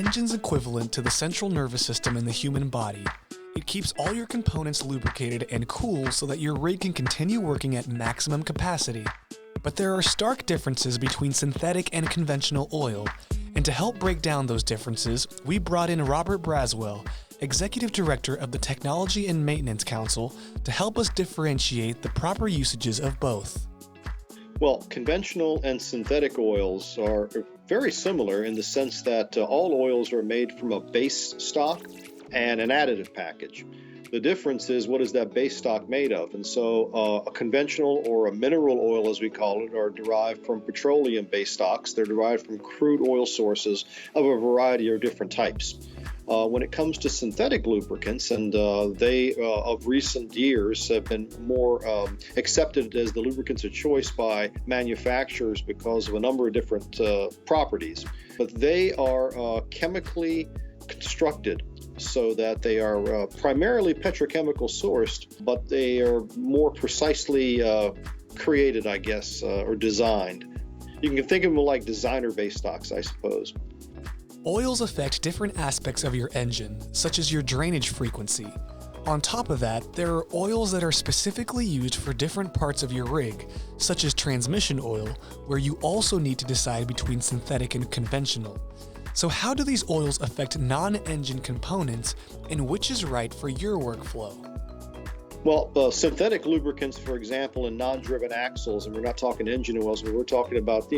engine's equivalent to the central nervous system in the human body. It keeps all your components lubricated and cool so that your rig can continue working at maximum capacity. But there are stark differences between synthetic and conventional oil, and to help break down those differences, we brought in Robert Braswell, Executive Director of the Technology and Maintenance Council, to help us differentiate the proper usages of both. Well, conventional and synthetic oils are very similar in the sense that all oils are made from a base stock and an additive package. The difference is, what is that base stock made of? And so a conventional or a mineral oil, as we call it, are derived from petroleum-based stocks. They're derived from crude oil sources of a variety of different types. When it comes to synthetic lubricants, and they of recent years have been more accepted as the lubricants of choice by manufacturers because of a number of different properties, but they are chemically constructed so that they are primarily petrochemical sourced, but they are more precisely created, I guess, or designed. You can think of them like designer-based stocks, I suppose. Oils affect different aspects of your engine, such as your drainage frequency. On top of that, there are oils that are specifically used for different parts of your rig, such as transmission oil, where you also need to decide between synthetic and conventional. So how do these oils affect non-engine components, and which is right for your workflow? Well, synthetic lubricants, for example, in non-driven axles, and we're not talking engine oils, but we're talking about,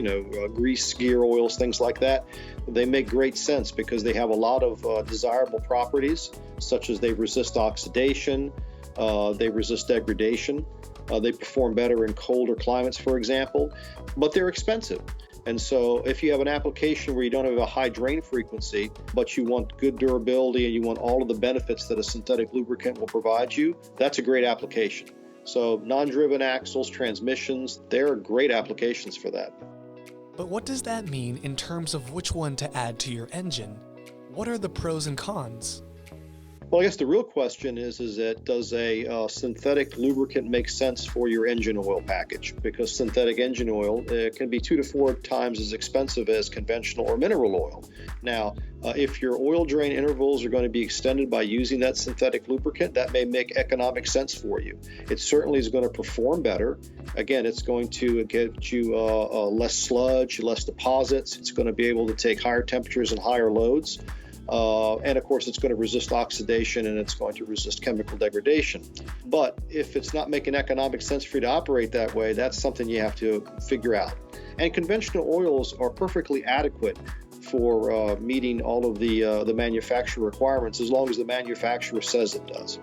grease, gear oils, things like that. They make great sense because they have a lot of desirable properties, such as they resist oxidation, they resist degradation, they perform better in colder climates, for example, but they're expensive. And so if you have an application where you don't have a high drain frequency, but you want good durability and you want all of the benefits that a synthetic lubricant will provide you, that's a great application. So non-driven axles, transmissions, they're great applications for that. But what does that mean in terms of which one to add to your engine? What are the pros and cons? Well, I guess the real question is that does a synthetic lubricant make sense for your engine oil package? Because synthetic engine oil can be 2 to 4 times as expensive as conventional or mineral oil. Now, if your oil drain intervals are going to be extended by using that synthetic lubricant, that may make economic sense for you. It certainly is going to perform better. Again, it's going to get you less sludge, less deposits. It's going to be able to take higher temperatures and higher loads. And of course, it's going to resist oxidation and it's going to resist chemical degradation. But if it's not making economic sense for you to operate that way, that's something you have to figure out. And conventional oils are perfectly adequate for meeting all of the manufacturer requirements as long as the manufacturer says it does.